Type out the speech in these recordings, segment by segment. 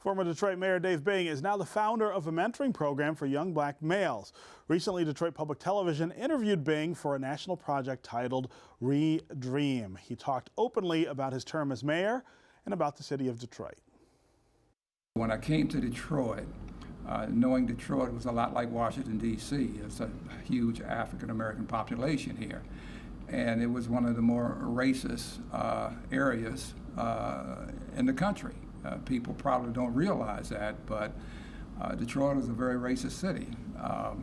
Former Detroit Mayor Dave Bing is now the founder of a mentoring program for young black males. Recently, Detroit Public Television interviewed Bing for a national project titled Re-Dream. He talked openly about his term as mayor and about the city of Detroit. When I came to Detroit, knowing Detroit was a lot like Washington, D.C., it's a huge African-American population here. And it was one of the more racist areas in the country. People probably don't realize that, but Detroit is a very racist city. A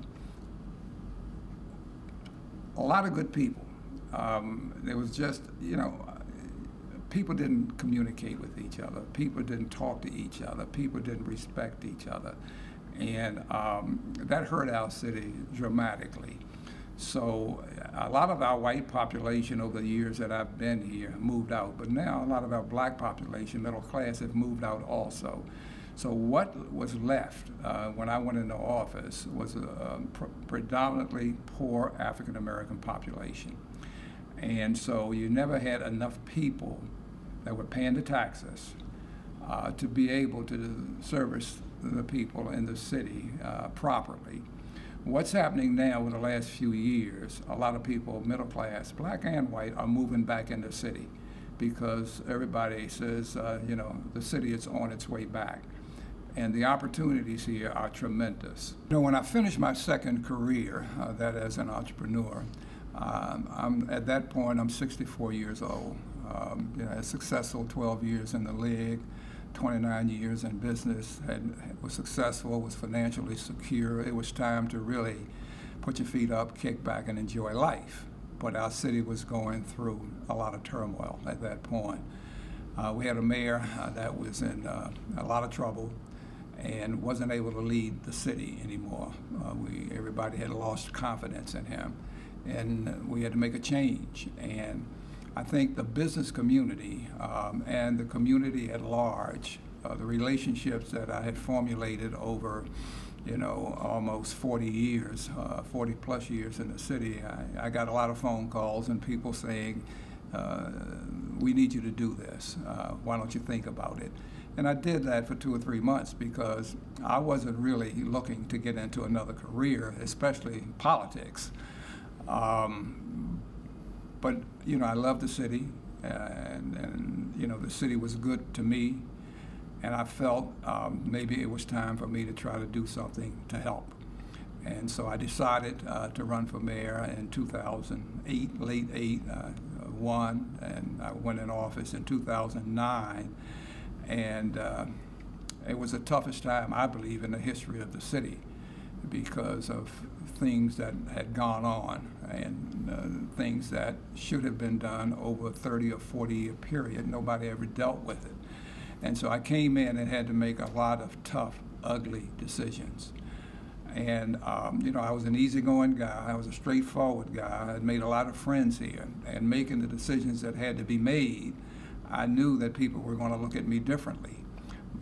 lot of good people. There was just, people didn't communicate with each other. People didn't talk to each other. People didn't respect each other. And that hurt our city dramatically. So a lot of our white population over the years that I've been here moved out, but now a lot of our black population, middle class, have moved out also. So what was left when I went into office was a predominantly poor African-American population. And so you never had enough people that were paying the taxes to be able to service the people in the city properly. What's happening now in the last few years, a lot of people, middle class, black and white, are moving back in the city because everybody says, the city is on its way back. And the opportunities here are tremendous. When I finished my second career, that as an entrepreneur, at that point, I'm 64 years old. A successful 12 years in the league, 29 years in business, was successful, was financially secure. It was time to really put your feet up, kick back, and enjoy life. But our city was going through a lot of turmoil at that point. We had a mayor that was in a lot of trouble and wasn't able to lead the city anymore. Everybody had lost confidence in him, and we had to make a change. And I think the business community and the community at large, the relationships that I had formulated over, almost 40 years, 40 plus years in the city, I got a lot of phone calls and people saying, we need you to do this. Why don't you think about it? And I did that for 2 or 3 months because I wasn't really looking to get into another career, especially politics. But I love the city, and the city was good to me, and I felt maybe it was time for me to try to do something to help. And so I decided to run for mayor in 2008, late 8, won, and I went in office in 2009, and it was the toughest time, I believe, in the history of the city because of things that had gone on and things that should have been done over a 30 or 40 year period. Nobody ever dealt with it. And so I came in and had to make a lot of tough, ugly decisions. And I was an easygoing guy. I was a straightforward guy. I had made a lot of friends here. And making the decisions that had to be made, I knew that people were going to look at me differently.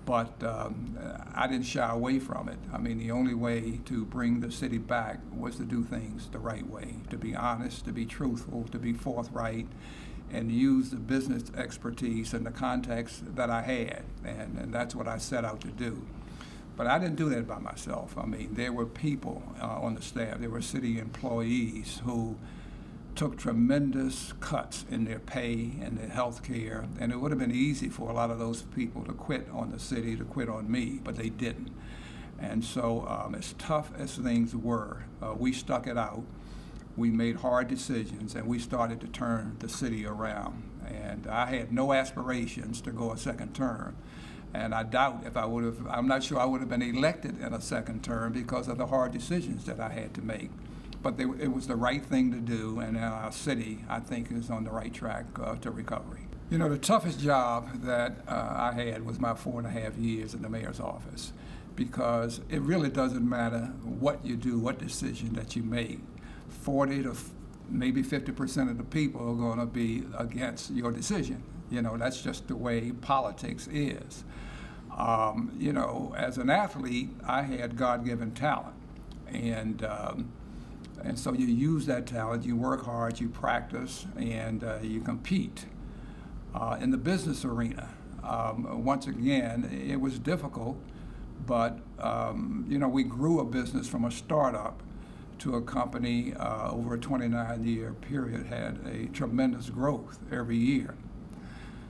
But I didn't shy away from it. I mean, the only way to bring the city back was to do things the right way, to be honest, to be truthful, to be forthright, and use the business expertise and the context that I had. And that's what I set out to do. But I didn't do that by myself. I mean, there were people on the staff, there were city employees who took tremendous cuts in their pay and their health care, and it would have been easy for a lot of those people to quit on the city, to quit on me, but they didn't. And so as tough as things were, we stuck it out. We made hard decisions, and we started to turn the city around. And I had no aspirations to go a second term. And I doubt if I'm not sure I would have been elected in a second term because of the hard decisions that I had to make. But it was the right thing to do, and our city, I think, is on the right track to recovery. The toughest job that I had was my 4.5 years in the mayor's office, because it really doesn't matter what you do, what decision that you make. 40 to maybe 50% of the people are going to be against your decision. That's just the way politics is. As an athlete, I had God-given talent, and so you use that talent, you work hard, you practice, and you compete. In the business arena, once again, it was difficult, but we grew a business from a startup to a company over a 29-year period, had a tremendous growth every year.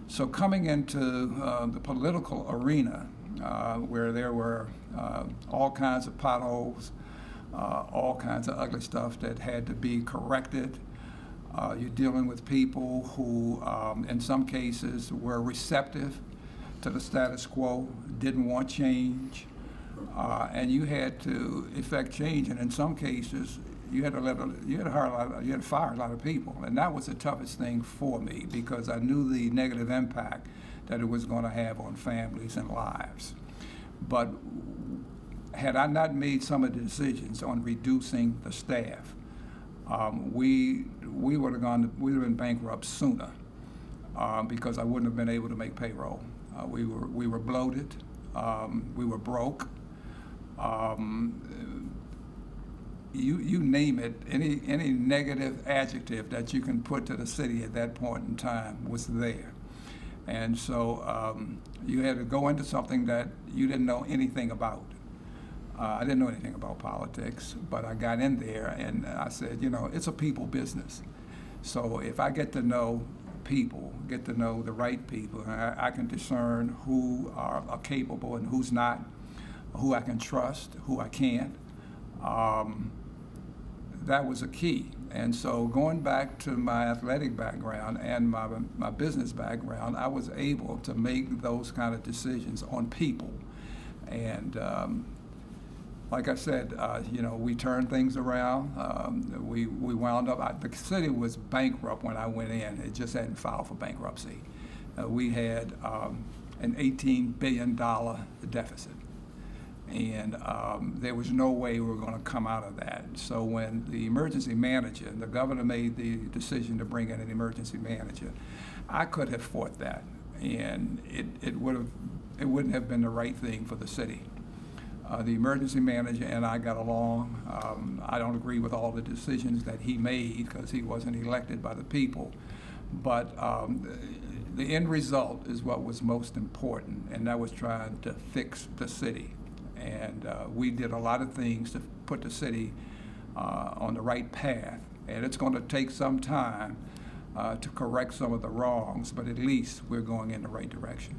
So coming into the political arena, where there were all kinds of potholes, all kinds of ugly stuff that had to be corrected. You're dealing with people who, in some cases, were receptive to the status quo, didn't want change, and you had to effect change. And in some cases, you had to fire a lot of people, and that was the toughest thing for me because I knew the negative impact that it was going to have on families and lives. But had I not made some of the decisions on reducing the staff, we would have been bankrupt sooner because I wouldn't have been able to make payroll. We were bloated, we were broke. You name it, any negative adjective that you can put to the city at that point in time was there. And so you had to go into something that you didn't know anything about. I didn't know anything about politics, but I got in there and I said, it's a people business. So if I get to know people, get to know the right people, I can discern who are capable and who's not, who I can trust, who I can't. That was a key. And so going back to my athletic background and my business background, I was able to make those kind of decisions on people. And like I said, we turned things around. We wound up, the city was bankrupt when I went in. It just hadn't filed for bankruptcy. We had an $18 billion deficit. And there was no way we were going to come out of that. So when the emergency manager, the governor made the decision to bring in an emergency manager, I could have fought that, and it wouldn't have been the right thing for the city. The emergency manager and I got along. I don't agree with all the decisions that he made because he wasn't elected by the people, but the end result is what was most important, and that was trying to fix the city. And we did a lot of things to put the city on the right path. And it's going to take some time to correct some of the wrongs, but at least we're going in the right direction.